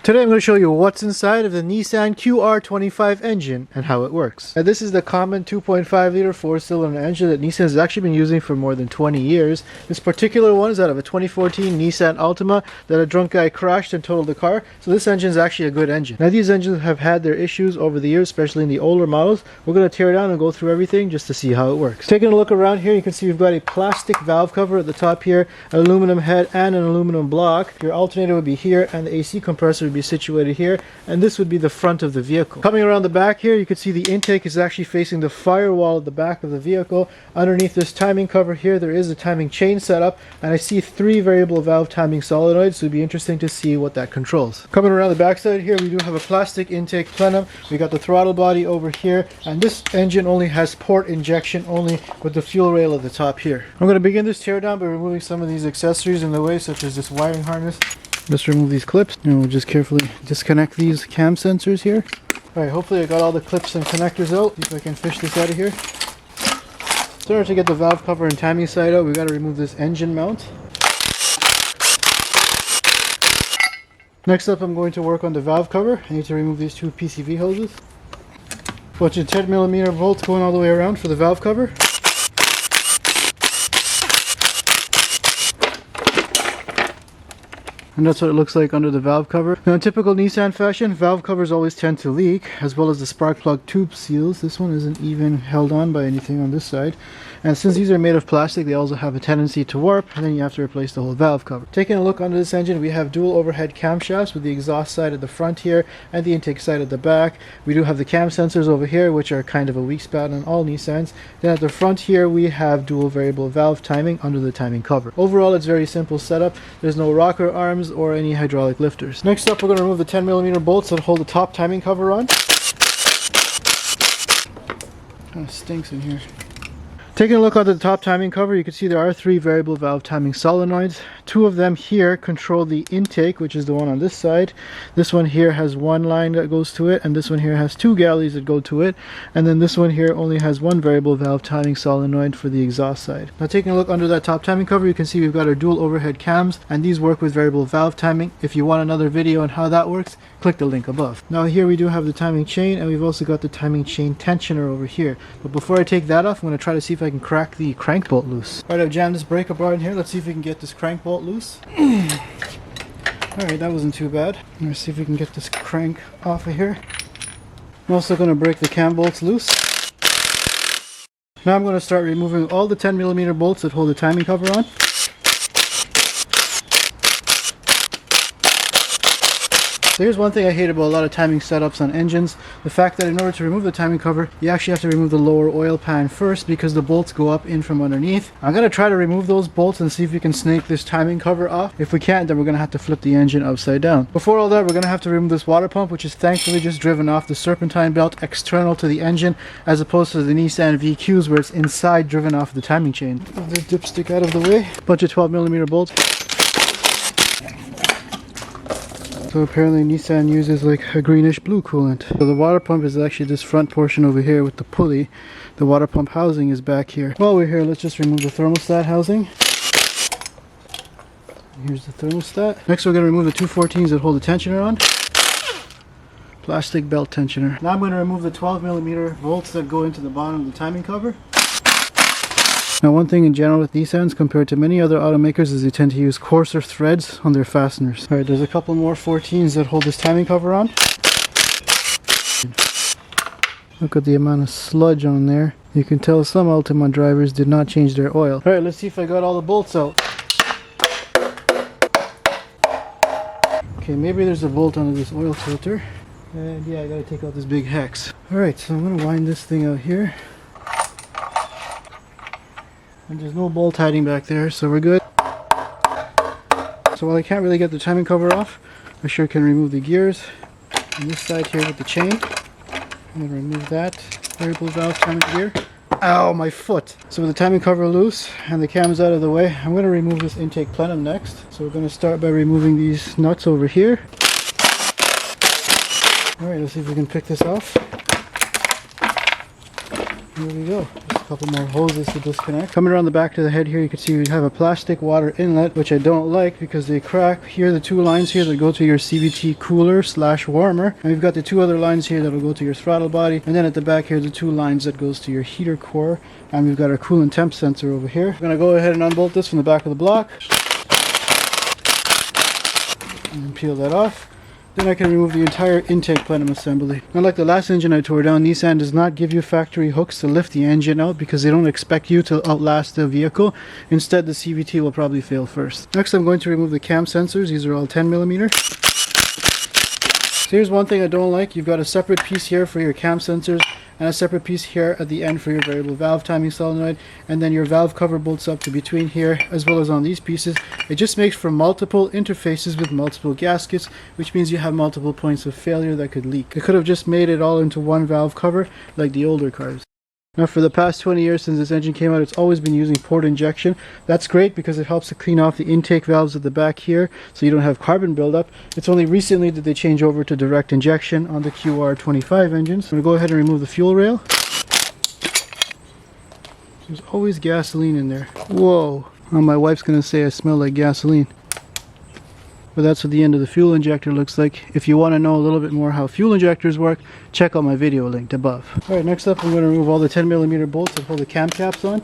Today I'm going to show you what's inside of the Nissan QR25 engine and how it works. Now, this is the common 2.5 liter 4-cylinder engine that Nissan has actually been using for more than 20 years. This particular one is out of a 2014 Nissan Altima that a drunk guy crashed and totaled the car. So this engine is actually a good engine. Now these engines have had their issues over the years, especially in the older models. We're going to tear down and go through everything just to see how it works. Taking a look around here, you can see we've got a plastic valve cover at the top here, an aluminum head and an aluminum block. Your alternator would be here and the AC compressor would be situated here, and this would be the front of the vehicle. Coming around the back here, you can see the intake is actually facing the firewall at the back of the vehicle. Underneath this timing cover here, there is a timing chain setup, and I see 3 variable valve timing solenoids, so it'd be interesting to see what that controls. Coming around the back side here, we do have a plastic intake plenum. We got the throttle body over here, and this engine only has port injection only with the fuel rail at the top here. I'm going to begin this teardown by removing some of these accessories in the way, such as this wiring harness. Let's remove these clips, and we'll just carefully disconnect these cam sensors here. Alright, hopefully I got all the clips and connectors out. See if I can fish this out of here. In order to get the valve cover and timing side out, we got to remove this engine mount. Next up, I'm going to work on the valve cover. I need to remove these 2 PCV hoses. Bunch of 10mm bolts going all the way around for the valve cover. And that's what it looks like under the valve cover. Now in typical Nissan fashion, valve covers always tend to leak, as well as the spark plug tube seals. This one isn't even held on by anything on this side. And since these are made of plastic, they also have a tendency to warp, and then you have to replace the whole valve cover. Taking a look under this engine, we have dual overhead camshafts with the exhaust side at the front here and the intake side at the back. We do have the cam sensors over here, which are kind of a weak spot on all Nissans. Then at the front here, we have dual variable valve timing under the timing cover. Overall, it's very simple setup. There's no rocker arms or any hydraulic lifters. Next up, we're going to remove the 10mm bolts that hold the top timing cover on. Kind of stinks in here. Taking a look at the top timing cover, you can see there are 3 variable valve timing solenoids. 2 of them here control the intake, which is the one on this side. This one here has 1 line that goes to it, and this one here has 2 galleys that go to it. And then this one here only has 1 variable valve timing solenoid for the exhaust side. Now taking a look under that top timing cover, you can see we've got our dual overhead cams, and these work with variable valve timing. If you want another video on how that works, click the link above. Now here we do have the timing chain, and we've also got the timing chain tensioner over here. But before I take that off, I'm going to try to see if I can crack the crank bolt loose. Alright, I've jammed this breaker bar in here. Let's see if we can get this crank bolt loose. Alright, that wasn't too bad. Let's see if we can get this crank off of here. I'm also going to break the cam bolts loose. Now I'm going to start removing all the 10mm bolts that hold the timing cover on. So here's one thing I hate about a lot of timing setups on engines. The fact that in order to remove the timing cover, you actually have to remove the lower oil pan first because the bolts go up in from underneath. I'm going to try to remove those bolts and see if we can snake this timing cover off. If we can't, then we're going to have to flip the engine upside down. Before all that, we're going to have to remove this water pump, which is thankfully just driven off the serpentine belt external to the engine, as opposed to the Nissan VQs where it's inside driven off the timing chain. Move this dipstick out of the way. Bunch of 12mm bolts. So apparently Nissan uses like a greenish blue coolant. So the water pump is actually this front portion over here with the pulley. The water pump housing is back here. While we're here, let's just remove the thermostat housing. Here's the thermostat. Next we're going to remove the 214s that hold the tensioner on. Plastic belt tensioner. Now I'm going to remove the 12mm bolts that go into the bottom of the timing cover. Now one thing in general with Nissans compared to many other automakers is they tend to use coarser threads on their fasteners. Alright, there's a couple more 14s that hold this timing cover on. Look at the amount of sludge on there. You can tell some Altima drivers did not change their oil. Alright, let's see if I got all the bolts out. Okay, maybe there's a bolt under this oil filter. And yeah, I gotta take out this big hex. Alright, so I'm gonna wind this thing out here. And there's no bolt hiding back there, so we're good. So while I can't really get the timing cover off, I sure can remove the gears on this side here with the chain. I'm going to remove that variable valve timing gear. Ow, my foot! So with the timing cover loose and the cams out of the way, I'm going to remove this intake plenum next. So we're going to start by removing these nuts over here. Alright, let's see if we can pick this off. Here we go. Just a couple more hoses to disconnect. Coming around the back of the head here, you can see we have a plastic water inlet, which I don't like because they crack. Here are the two lines here that go to your CVT cooler / warmer. And we've got the two other lines here that will go to your throttle body. And then at the back here, the two lines that goes to your heater core. And we've got our coolant temp sensor over here. I'm going to go ahead and unbolt this from the back of the block. And peel that off. Then I can remove the entire intake plenum assembly. Unlike the last engine I tore down, Nissan does not give you factory hooks to lift the engine out because they don't expect you to outlast the vehicle. Instead, the CVT will probably fail first. Next, I'm going to remove the cam sensors. These are all 10mm. So here's one thing I don't like. You've got a separate piece here for your cam sensors and a separate piece here at the end for your variable valve timing solenoid, and then your valve cover bolts up to between here as well as on these pieces. It just makes for multiple interfaces with multiple gaskets, which means you have multiple points of failure that could leak. It could have just made it all into one valve cover like the older cars. Now for the past 20 years since this engine came out, it's always been using port injection. That's great because it helps to clean off the intake valves at the back here so you don't have carbon buildup. It's only recently that they change over to direct injection on the QR25 engines. I'm going to go ahead and remove the fuel rail. There's always gasoline in there. Whoa! Well, my wife's going to say I smell like gasoline. But that's what the end of the fuel injector looks like. If you want to know a little bit more how fuel injectors work, check out my video linked above. Alright, next up I'm going to remove all the 10mm bolts that hold the camshafts on.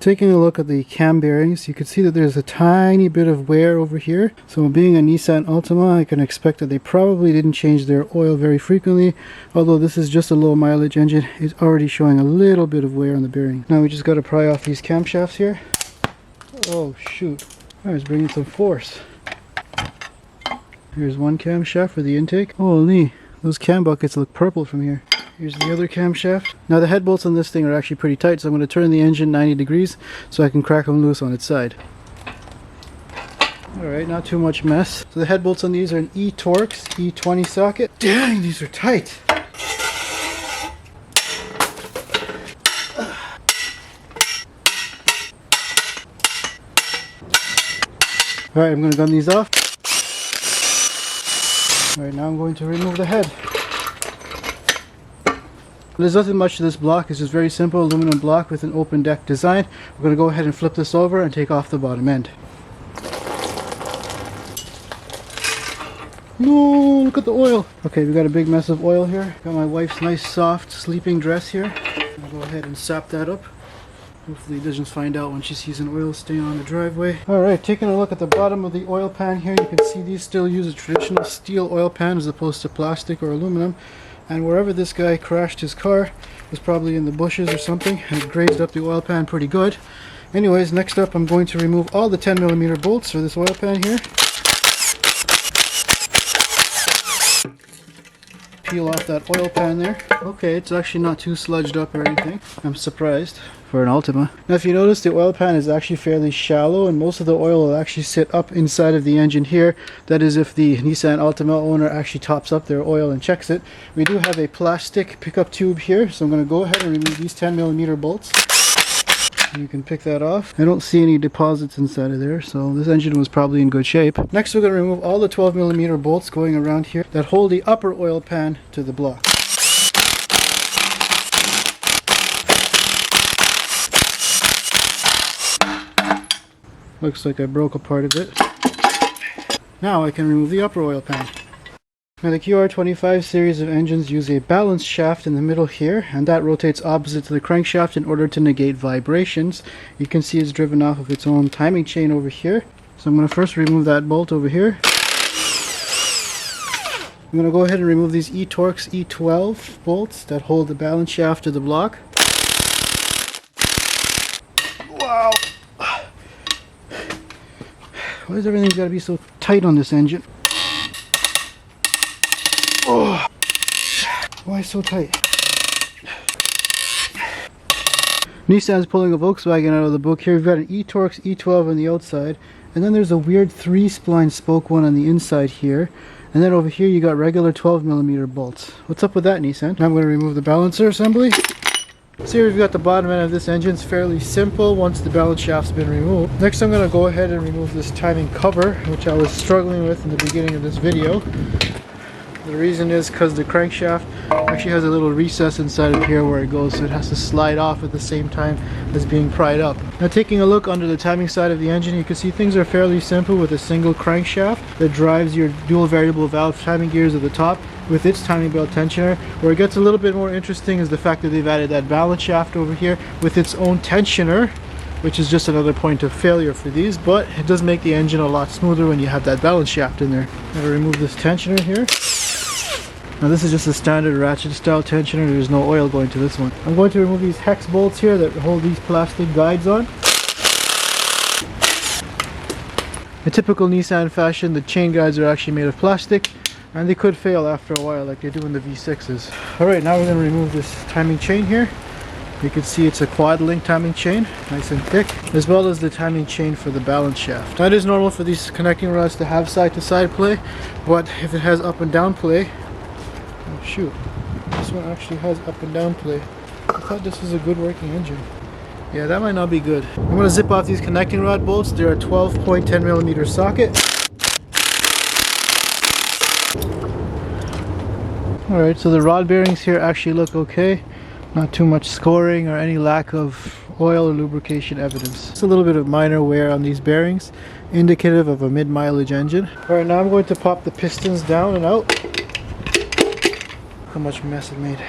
Taking a look at the cam bearings, you can see that there's a tiny bit of wear over here. So being a Nissan Altima, I can expect that they probably didn't change their oil very frequently. Although this is just a low mileage engine, it's already showing a little bit of wear on the bearing. Now we just got to pry off these camshafts here. Oh shoot, I was bringing some force. Here's one camshaft for the intake. Holy, those cam buckets look purple from here. Here's the other camshaft. Now the head bolts on this thing are actually pretty tight, so I'm going to turn the engine 90 degrees so I can crack them loose on its side. Alright, not too much mess. So the head bolts on these are an E-Torx E20 socket. Dang, these are tight! Alright, I'm going to gun these off. Alright, now I'm going to remove the head. There's nothing much to this block. It's just very simple aluminum block with an open deck design. We're going to go ahead and flip this over and take off the bottom end. No, look at the oil. Okay, we got a big mess of oil here. Got my wife's nice soft sleeping dress here. I'll go ahead and sap that up. Hopefully it doesn't find out when she sees an oil stain on the driveway. Alright, taking a look at the bottom of the oil pan here, you can see these still use a traditional steel oil pan as opposed to plastic or aluminum. And wherever this guy crashed his car was probably in the bushes or something, and it grazed up the oil pan pretty good. Anyways, next up I'm going to remove all the 10mm bolts for this oil pan here. Peel off that oil pan there. Okay, it's actually not too sludged up or anything. I'm surprised for an Altima. Now if you notice, the oil pan is actually fairly shallow and most of the oil will actually sit up inside of the engine here. That is if the Nissan Altima owner actually tops up their oil and checks it. We do have a plastic pickup tube here, so I'm going to go ahead and remove these 10mm bolts. You can pick that off. I don't see any deposits inside of there, so this engine was probably in good shape. Next we're going to remove all the 12mm bolts going around here that hold the upper oil pan to the block. Looks like I broke a part of it. Now I can remove the upper oil pan. Now the QR25 series of engines use a balance shaft in the middle here, and that rotates opposite to the crankshaft in order to negate vibrations. You can see it's driven off of its own timing chain over here. So I'm going to first remove that bolt over here. I'm going to go ahead and remove these E-Torx E12 bolts that hold the balance shaft to the block. Wow! Why is everything got to be so tight on this engine? Oh, why so tight? Nissan's pulling a Volkswagen out of the book here. We've got an E-Torx E12 on the outside, and then there's a weird 3-spline spoke one on the inside here, and then over here you got regular 12mm bolts. What's up with that, Nissan? Now I'm going to remove the balancer assembly. So here we've got the bottom end of this engine. It's fairly simple once the balance shaft's been removed. Next I'm going to go ahead and remove this timing cover, which I was struggling with in the beginning of this video. The reason is because the crankshaft actually has a little recess inside of here where it goes, so it has to slide off at the same time as being pried up. Now taking a look under the timing side of the engine, you can see things are fairly simple with a single crankshaft that drives your dual variable valve timing gears at the top with its timing belt tensioner. Where it gets a little bit more interesting is the fact that they've added that balance shaft over here with its own tensioner, which is just another point of failure for these, but it does make the engine a lot smoother when you have that balance shaft in there. I'm going to remove this tensioner here. Now this is just a standard ratchet style tensioner. There's no oil going to this one. I'm going to remove these hex bolts here that hold these plastic guides on. In typical Nissan fashion, the chain guides are actually made of plastic and they could fail after a while like they do in the V6s. Alright, now we're going to remove this timing chain here. You can see it's a quad link timing chain, nice and thick, as well as the timing chain for the balance shaft. Now it is normal for these connecting rods to have side to side play, but if it has up and down play, oh shoot, this one actually has up and down play. I thought this was a good working engine. Yeah, that might not be good. I'm going to zip off these connecting rod bolts. They're a 12.10mm socket. Alright, so the rod bearings here actually look okay. Not too much scoring or any lack of oil or lubrication evidence. It's a little bit of minor wear on these bearings, indicative of a mid-mileage engine. Alright, now I'm going to pop the pistons down and out. How much mess it made.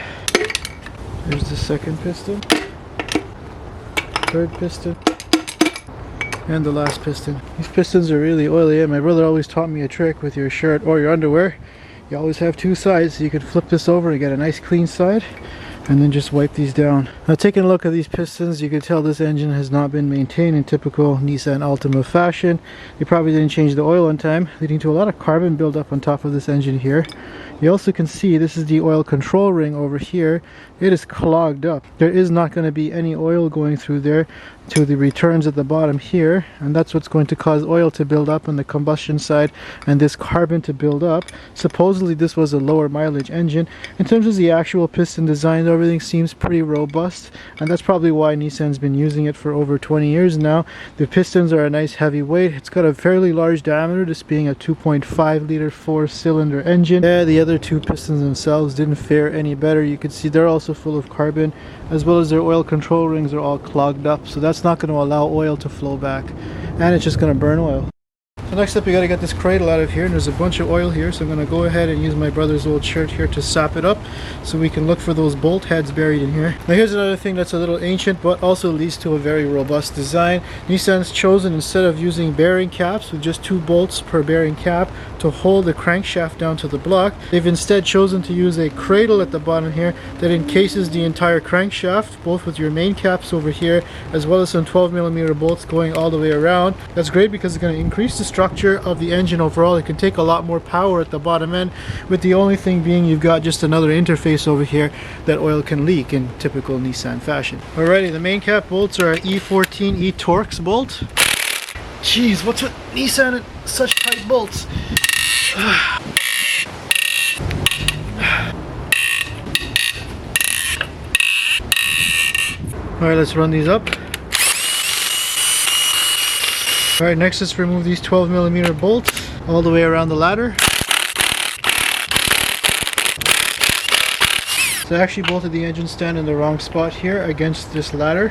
There's the second piston, third piston, and the last piston. These pistons are really oily. My brother always taught me a trick with your shirt or your underwear. You always have two sides, so you can flip this over and get a nice clean side, and then just wipe these down. Now taking a look at these pistons, you can tell this engine has not been maintained in typical Nissan Altima fashion. They probably didn't change the oil on time, leading to a lot of carbon buildup on top of this engine here. You also can see this is the oil control ring over here. It is clogged up. There is not going to be any oil going through there to the returns at the bottom here, and that's what's going to cause oil to build up on the combustion side and this carbon to build up. Supposedly this was a lower mileage engine. In terms of the actual piston design, everything seems pretty robust, and that's probably why Nissan's been using it for over 20 years now. The pistons are a nice heavy weight. It's got a fairly large diameter, this being a 2.5 liter 4-cylinder engine. Yeah, the other two pistons themselves didn't fare any better. You can see they're also full of carbon, as well as their oil control rings are all clogged up, so that's not going to allow oil to flow back, and it's just going to burn oil. So next up, we got to get this cradle out of here, and there's a bunch of oil here, so I'm going to go ahead and use my brother's old shirt here to sop it up so we can look for those bolt heads buried in here. Now here's another thing that's a little ancient but also leads to a very robust design. Nissan's chosen, instead of using bearing caps with just 2 bolts per bearing cap to hold the crankshaft down to the block, they've instead chosen to use a cradle at the bottom here that encases the entire crankshaft, both with your main caps over here as well as some 12mm bolts going all the way around. That's great because it's going to increase the structure of the engine overall. It can take a lot more power at the bottom end, with the only thing being you've got just another interface over here that oil can leak in typical Nissan fashion. Alrighty, the main cap bolts are E14 E-Torx bolt. Jeez, what's with Nissan and such tight bolts? Alright, let's run these up. Alright, next let's remove these 12mm bolts all the way around the ladder. So I actually bolted the engine stand in the wrong spot here against this ladder.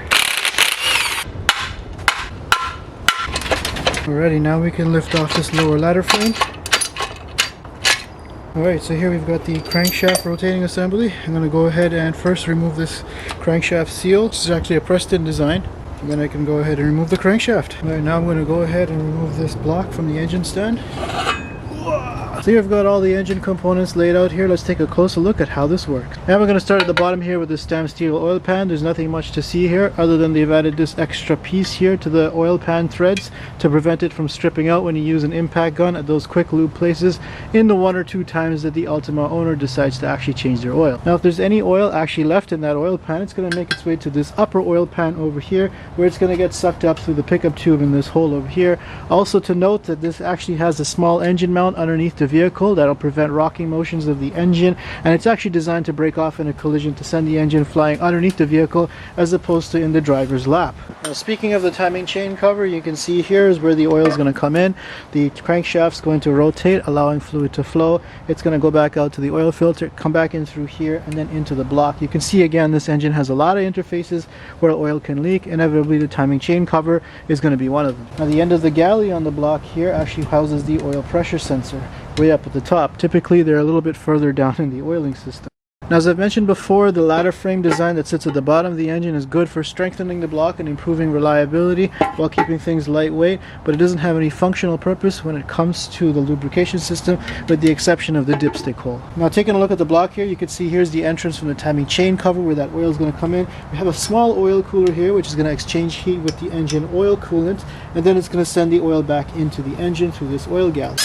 Alrighty, now we can lift off this lower ladder frame. Alright, so here we've got the crankshaft rotating assembly. I'm going to go ahead and first remove this crankshaft seal. This is actually a pressed-in design. And then I can go ahead and remove the crankshaft. Alright, now I'm going to go ahead and remove this block from the engine stand. So here I've got all the engine components laid out here. Let's take a closer look at how this works. Now we're going to start at the bottom here with the stem steel oil pan. There's nothing much to see here other than they've added this extra piece here to the oil pan threads to prevent it from stripping out when you use an impact gun at those quick lube places in the 1 or 2 times that the Altima owner decides to actually change their oil. Now if there's any oil actually left in that oil pan, it's going to make its way to this upper oil pan over here, where it's going to get sucked up through the pickup tube in this hole over here. Also to note that this actually has a small engine mount underneath the vehicle. That'll prevent rocking motions of the engine, and it's actually designed to break off in a collision to send the engine flying underneath the vehicle as opposed to in the driver's lap. Now, speaking of the timing chain cover, you can see here is where the oil is going to come in. The crankshaft is going to rotate, allowing fluid to flow. It's going to go back out to the oil filter, come back in through here, and then into the block. You can see again this engine has a lot of interfaces where oil can leak. Inevitably the timing chain cover is going to be one of them. Now the end of the galley on the block here actually houses the oil pressure sensor way up at the top. Typically they're a little bit further down in the oiling system. Now, as I've mentioned before, the ladder frame design that sits at the bottom of the engine is good for strengthening the block and improving reliability while keeping things lightweight, but it doesn't have any functional purpose when it comes to the lubrication system, with the exception of the dipstick hole. Now, taking a look at the block here, you can see here's the entrance from the timing chain cover where that oil is going to come in. We have a small oil cooler here which is going to exchange heat with the engine oil coolant, and then it's going to send the oil back into the engine through this oil galley.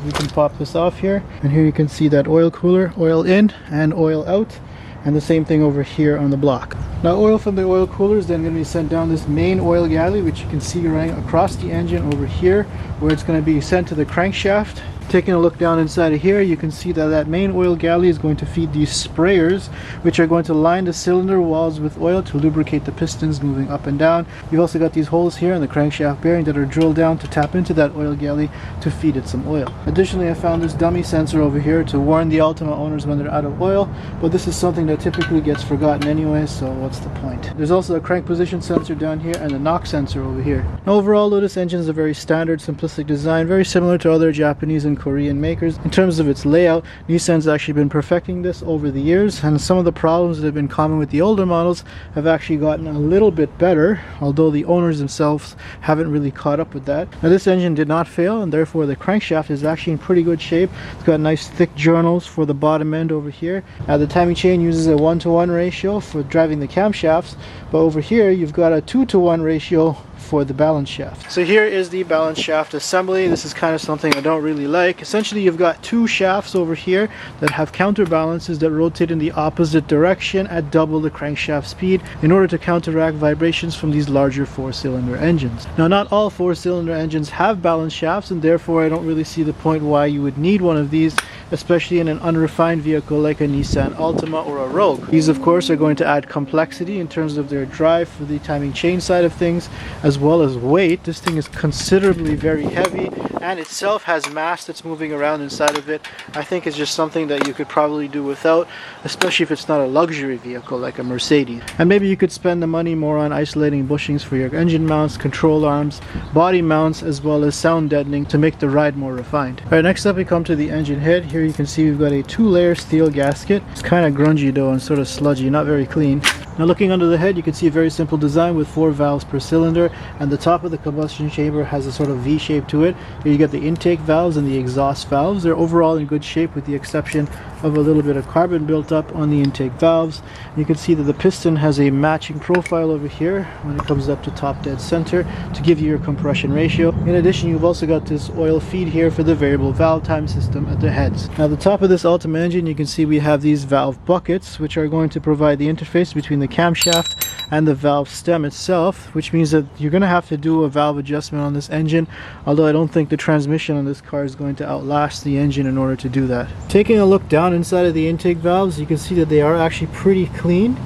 We can pop this off here, and here you can see that oil cooler, oil in and oil out, and the same thing over here on the block. Now oil from the oil cooler is then going to be sent down this main oil galley, which you can see running across the engine over here, where it's going to be sent to the crankshaft. Taking a look down inside of here, you can see that that main oil galley is going to feed these sprayers, which are going to line the cylinder walls with oil to lubricate the pistons moving up and down. You've also got these holes here in the crankshaft bearing that are drilled down to tap into that oil galley to feed it some oil. Additionally, I found this dummy sensor over here to warn the Altima owners when they're out of oil, but this is something that typically gets forgotten anyway, so what's the point? There's also a crank position sensor down here and a knock sensor over here. Now, overall, though, this engine is a very standard, simplistic design, very similar to other Japanese and Korean makers. In terms of its layout, Nissan's actually been perfecting this over the years, and some of the problems that have been common with the older models have actually gotten a little bit better, although the owners themselves haven't really caught up with that. Now, this engine did not fail, and therefore the crankshaft is actually in pretty good shape. It's got nice thick journals for the bottom end over here. The timing chain uses a 1:1 ratio for driving the camshafts, but over here you've got a 2:1 ratio for the balance shaft. So here is the balance shaft assembly. This is kind of something I don't really like. Essentially, you've got two shafts over here that have counterbalances that rotate in the opposite direction at double the crankshaft speed in order to counteract vibrations from these larger four-cylinder engines. Now, not all four-cylinder engines have balance shafts, and therefore I don't really see the point why you would need one of these, especially in an unrefined vehicle like a Nissan Altima or a Rogue. These, of course, are going to add complexity in terms of their drive for the timing chain side of things, as well as weight. This thing is considerably very heavy, and itself has mass that's moving around inside of it. I think it's just something that you could probably do without, especially if it's not a luxury vehicle like a Mercedes. And maybe you could spend the money more on isolating bushings for your engine mounts, control arms, body mounts, as well as sound deadening to make the ride more refined. Alright, next up we come to the engine head. Here you can see we've got a 2-layer steel gasket. It's kind of grungy though and sort of sludgy, not very clean. Now, looking under the head, you can see a very simple design with 4 valves per cylinder, and the top of the combustion chamber has a sort of V shape to it. Here you get the intake valves and the exhaust valves. They're overall in good shape with the exception of a little bit of carbon built up on the intake valves. You can see that the piston has a matching profile over here when it comes up to top dead center to give you your compression ratio. In addition, you've also got this oil feed here for the variable valve time system at the heads. Now, the top of this Altima engine, you can see we have these valve buckets, which are going to provide the interface between the camshaft and the valve stem itself, which means that you're going to have to do a valve adjustment on this engine, although I don't think the transmission on this car is going to outlast the engine in order to do that. Taking a look down inside of the intake valves, you can see that they are actually pretty clean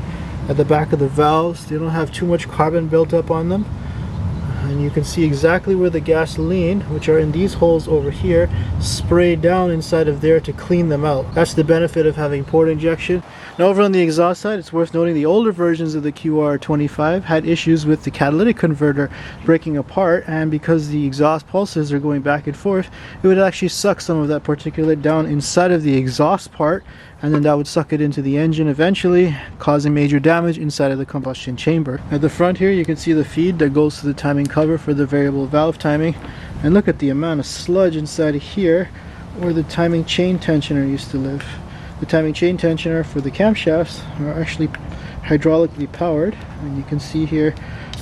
at the back of the valves. They don't have too much carbon built up on them, and you can see exactly where the gasoline, which are in these holes over here, sprayed down inside of there to clean them out. That's the benefit of having port injection. Now, over on the exhaust side, it's worth noting the older versions of the QR25 had issues with the catalytic converter breaking apart, and because the exhaust pulses are going back and forth, it would actually suck some of that particulate down inside of the exhaust part, and then that would suck it into the engine eventually, causing major damage inside of the combustion chamber. At the front here, you can see the feed that goes to the timing cover for the variable valve timing, and look at the amount of sludge inside of here where the timing chain tensioner used to live. The timing chain tensioner for the camshafts are actually hydraulically powered, and you can see here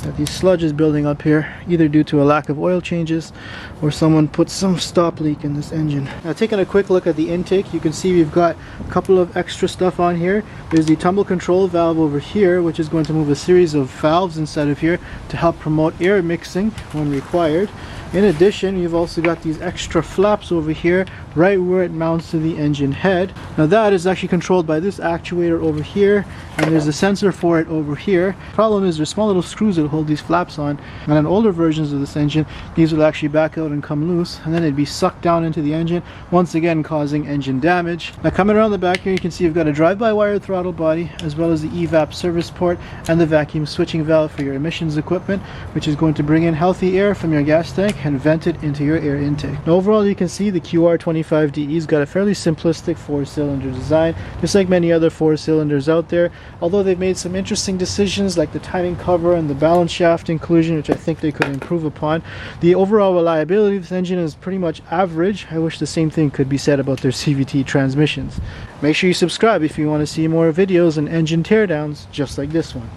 These sludges building up here, either due to a lack of oil changes or someone put some stop leak in this engine. Now taking a quick look at the intake, you can see we've got a couple of extra stuff on here. There's the tumble control valve over here, which is going to move a series of valves inside of here to help promote air mixing when required. In addition, you've also got these extra flaps over here right where it mounts to the engine head. Now that is actually controlled by this actuator over here, and there's a sensor for it over here. Problem is there's small little screws that hold these flaps on, and on older versions of this engine these will actually back out and come loose, and then they'd be sucked down into the engine, once again causing engine damage. Now coming around the back here, you can see you've got a drive-by-wire throttle body, as well as the evap service port and the vacuum switching valve for your emissions equipment, which is going to bring in healthy air from your gas tank and vent it into your air intake. Now overall, you can see the QR25DE's got a fairly simplistic 4-cylinder design, just like many other 4-cylinders out there, although they've made some interesting decisions like the timing cover and the balance shaft inclusion, which I think they could improve upon. The overall reliability of this engine is pretty much average. I wish the same thing could be said about their CVT transmissions. Make sure you subscribe if you want to see more videos and engine teardowns just like this one.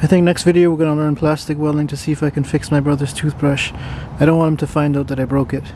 I think next video we're going to learn plastic welding to see if I can fix my brother's toothbrush. I don't want him to find out that I broke it.